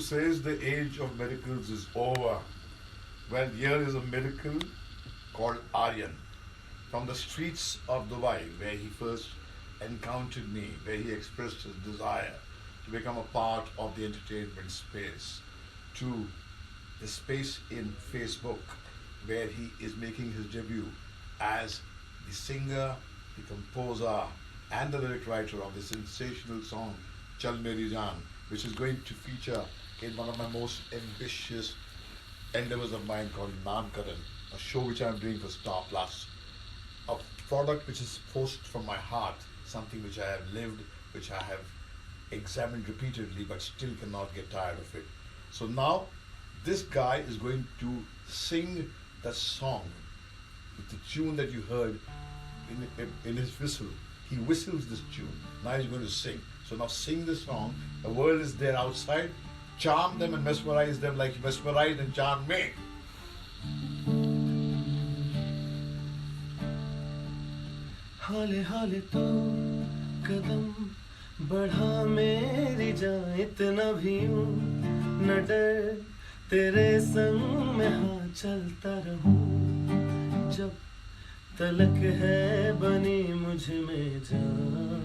says the age of miracles is over. Well, here is a miracle called Aryan from the streets of Dubai, where he first encountered me, where he expressed his desire to become a part of the entertainment space, to the space in Facebook, where he is making his debut as the singer, the composer, and the lyric writer of the sensational song Chal, Meri, Jaan, which is going to feature in one of my most ambitious endeavors of mine called Naamkarann, a show which I am doing for Star Plus. A product which is forced from my heart, something which I have lived, which I have examined repeatedly, but still cannot get tired of it. So now, this guy is going to sing the song with the tune that you heard in his whistle. He whistles this tune. Now he's going to sing. So now sing the song. The world is there outside. Charm them and mesmerize them like you mesmerized and charmed me. हौले हौले तो कदम बढ़ा मेरी जान, इतना भी यूं न डर, तेरे संग में हाँ चलता रहूं, जब तलक है बनी मुझ में जान।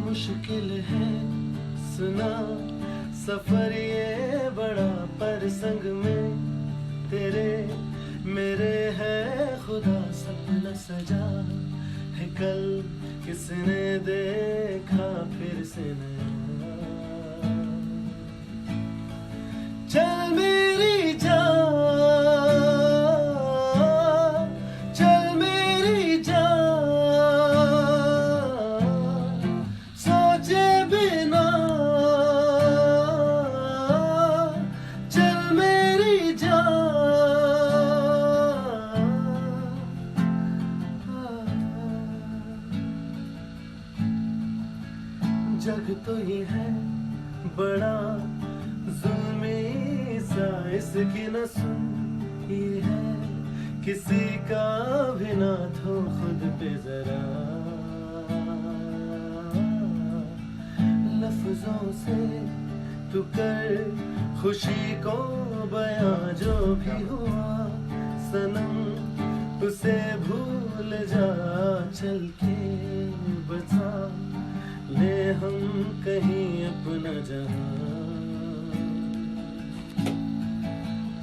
मुश्किल है सुना सफर ये बड़ा, पर संग में तेरे मेरे है खुदा सपना सजा है, कल किसने देखा फिर से नया। चल मेरी जान, चल मेरी जान, सोचे बिना चल मेरी जान। जग तो ये है बड़ा जुल्मी सा, इसकी न सुन ये है किसी का भी ना थो खुद पे जरा। लफ्जों से तू कर खुशी को बयां, जो भी हुआ सनम उसे भूल जा, चल के बचा ले हम कहीं अपना जहां।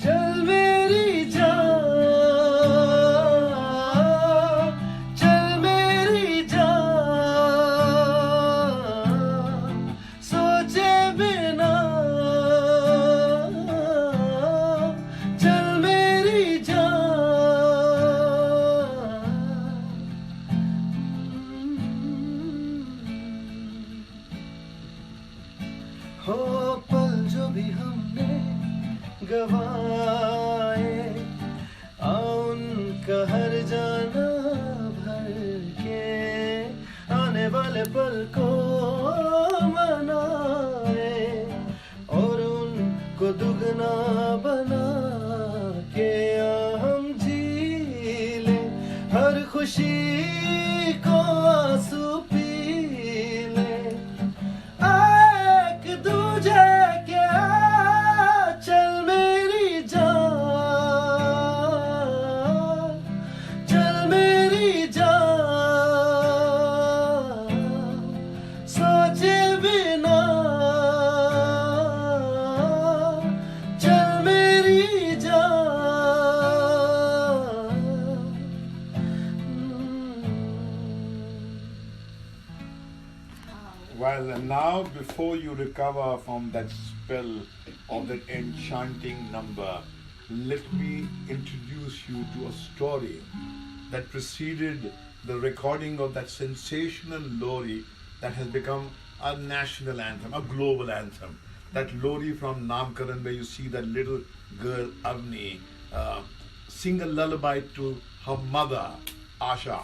चल मेरी जान, चल मेरी जान, सोचे बिना चल मेरी जान। हो पल जो भी हमने गवाए, उनका हर जाना भर के आने वाले पल को मनाए, और उनको दुगना बना के हम जी ले, हर खुशी को आंसू पी ले, एक दूजे के चल मेरी जान, चल मेरी जान, सोचे बिना चल मेरी जान। Well, and now before you recover from that spell of that enchanting number, let me introduce you to a story that preceded the recording of that sensational lorry that has become a national anthem, a global anthem. That lorry from Naamkarann, where you see that little girl Avni sing a lullaby to her mother Asha,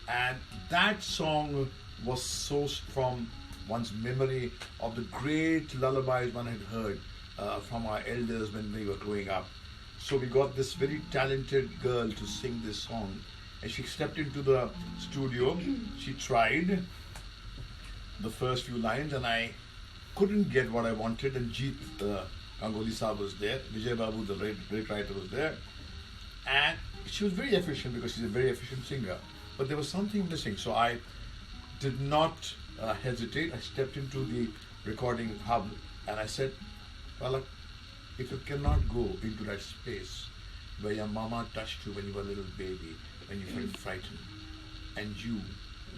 and that song was sourced from one's memory of the great lullabies one had heard from our elders when we were growing up. So we got this very talented girl to sing this song, and she stepped into the studio. She tried the first few lines, and I couldn't get what I wanted, and Jeet Ganguly Saab was there, Vijay Babu, the great writer, was there, and she was very efficient because she's a very efficient singer. But there was something missing, so I did not hesitate. I stepped into the recording hub and I said, well, if you cannot go into that space where your mama touched you when you were a little baby, when you felt frightened, and you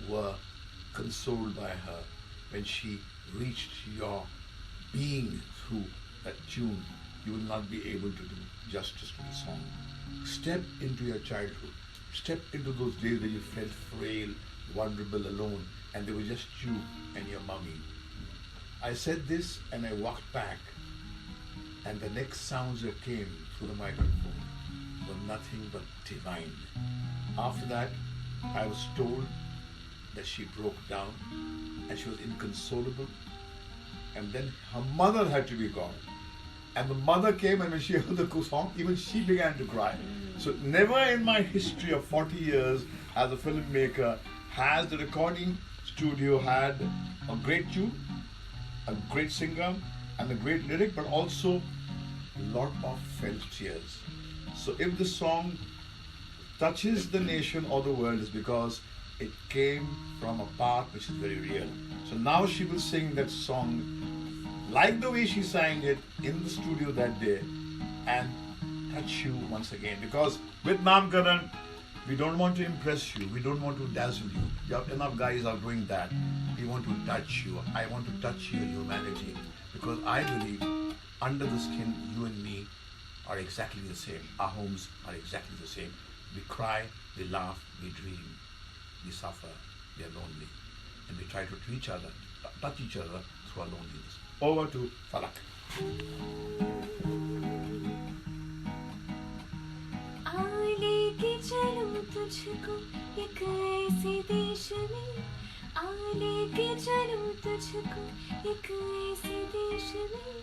were consoled by her when she reached your being through that tune, you will not be able to do justice to the song. Step into your childhood. Step into those days where you felt frail, vulnerable, alone, and there was just you and your mummy. I said this and I walked back, and the next sounds that came through the microphone were nothing but divine. After that, I was told that she broke down and she was inconsolable, and then her mother had to be called. And the mother came, and when she heard the song, even she began to cry. So never in my history of 40 years as a filmmaker has the recording studio had a great tune, a great singer, and a great lyric, but also a lot of felt tears. So if the song touches the nation or the world, is because it came from a part which is very real. So now she will sing that song like the way she sang it in the studio that day and touch you once again. Because with Naamkarann, we don't want to impress you, we don't want to dazzle you. You have enough guys are doing that. We want to touch you. I want to touch your humanity, because I believe under the skin, you and me are exactly the same. Our homes are exactly the same. We cry, we laugh, we dream, we suffer, we are lonely, and we try to touch each other through our loneliness. Over to Falak. लेके चलूं तुझको एक ऐसे देश में, लेके चलूं तुझको एक ऐसे देश में,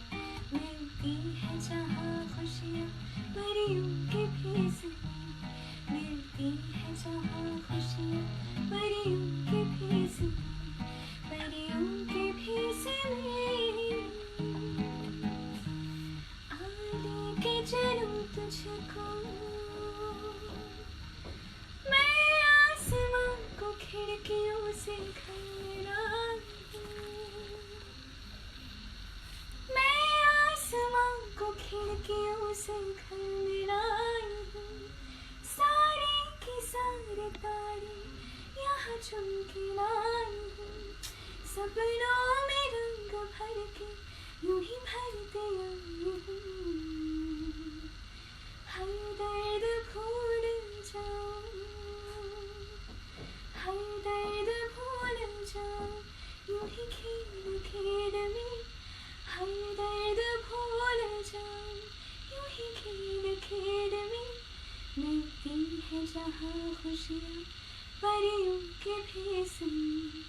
मिलती है जहाँ खुशियाँ परियों के भेष में, मिलती है जहाँ खुशियाँ परियों के भेष में, परियों के भेष में, लेके चलूं तुझको। खिड़कियों से घर मैं आसमां को खिड़कियों से घर सारे की सारे तारे यहाँ चमके लाई हूँ, सपनों में रंग भर के यूं ही भरते आई हूँ, हर दर्द भूल जाऊं, हर दर्द भूल जाऊं, यूं ही खेल खेल में, हर दर्द भूल जाऊं, यूं ही खेल खेल में, मिलती है जहाँ खुशियाँ परियों के भेष में,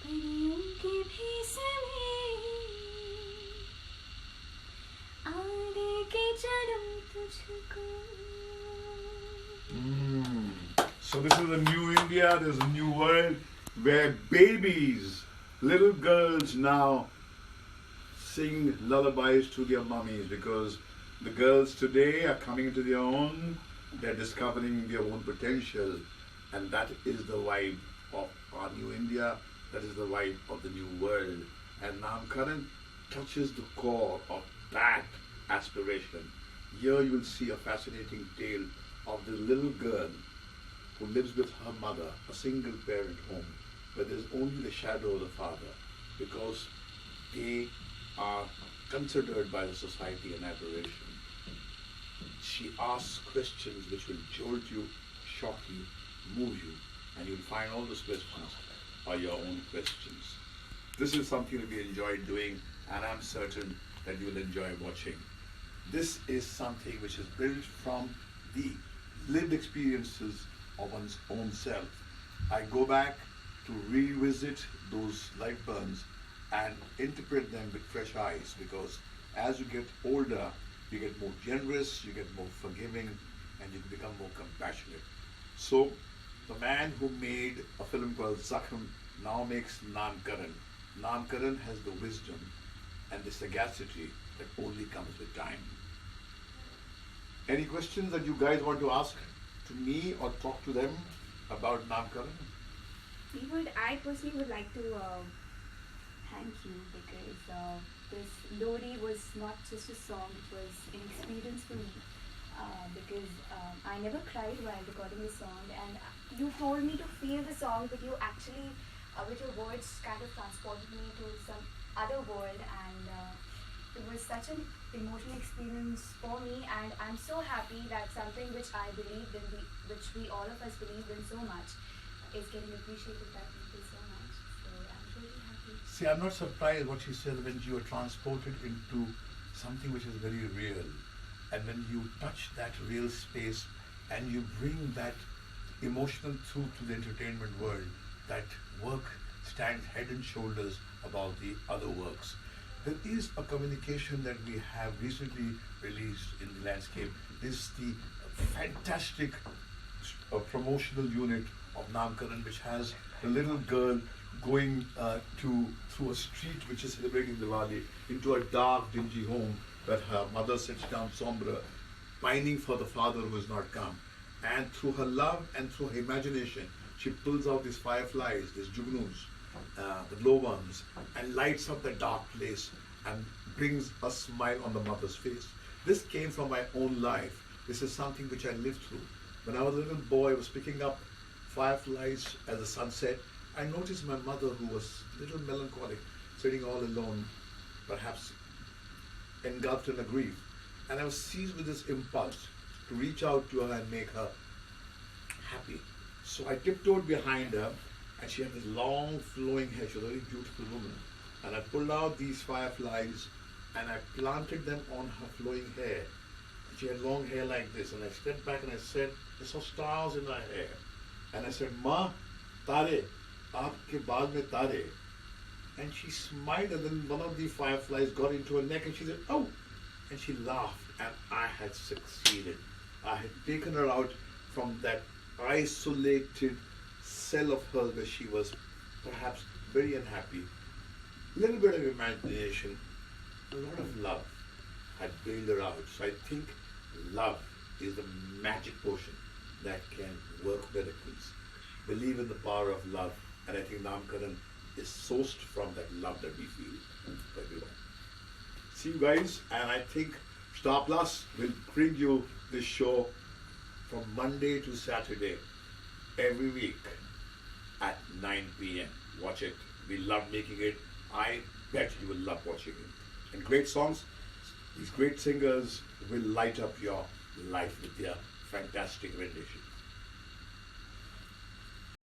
परियों के भेष में, आगे के चलूं तुझको। So this is a new India, there's a new world where babies, little girls now sing lullabies to their mummies, because the girls today are coming into their own, they're discovering their own potential, and that is the vibe of our new India, that is the vibe of the new world. And Naamkarann touches the core of that aspiration. Here you will see a fascinating tale of the little girl who lives with her mother, a single parent home, where there's only the shadow of the father, because they are considered by the society an aberration. She asks questions which will jolt you, shock you, move you, and you'll find all those questions are your own questions. This is something that we enjoy doing, and I'm certain that you will enjoy watching. This is something which is built from the lived experiences of one's own self. I go back to revisit those light burns and interpret them with fresh eyes, because as you get older, you get more generous, you get more forgiving, and you become more compassionate. So the man who made a film called Zakham now makes Naamkarann. Naamkarann has the wisdom and the sagacity that only comes with time. Any questions that you guys want to ask to me or talk to them about Naamkarann? I personally would like to thank you because this Lodi was not just a song, it was an experience for me. Because I never cried while recording the song, and you told me to feel the song, but you actually, with your words, kind of transported me to some other world, and it was such an emotional experience for me. And I'm so happy that something which I believed in, which we all of us believed in so much, is getting appreciated by people so much. So I'm really happy. See, I'm not surprised what she said when you are transported into something which is very real. And when you touch that real space and you bring that emotional truth to the entertainment world, that work stands head and shoulders above the other works. There is a communication that we have recently released in the landscape. This is the fantastic promotional unit of Naamkarann, which has the little girl going through a street which is celebrating Diwali into a dark, dingy home where her mother sits down sombre, pining for the father who has not come. And through her love and through her imagination, she pulls out these fireflies, these jugnus, the glowworms, and lights up the dark place and brings a smile on the mother's face. This came from my own life. This is something which I lived through. When I was a little boy, I was picking up fireflies as the sun set. I noticed my mother, who was a little melancholic, sitting all alone, perhaps engulfed in a grief. And I was seized with this impulse to reach out to her and make her happy. So I tiptoed behind her, and she had this long flowing hair. She was a very beautiful woman. And I pulled out these fireflies and I planted them on her flowing hair. She had long hair like this, and I stepped back and I said, I saw stars in her hair. And I said, Ma, tare, aapke baal mein tare. And she smiled, and then one of the fireflies got into her neck and she said, oh! And she laughed, and I had succeeded. I had taken her out from that isolated cell of hers where she was perhaps very unhappy. A little bit of imagination, a lot of love had bailed her out. So I think love is the magic potion that can work miracles. Believe in the power of love, and I think Naamkarann is sourced from that love that we feel for everyone. See you guys, and I think Star Plus will bring you this show from Monday to Saturday every week at 9 p.m. Watch it. We love making it. I bet you will love watching it. And great songs. These great singers will light up your life with their fantastic renditions.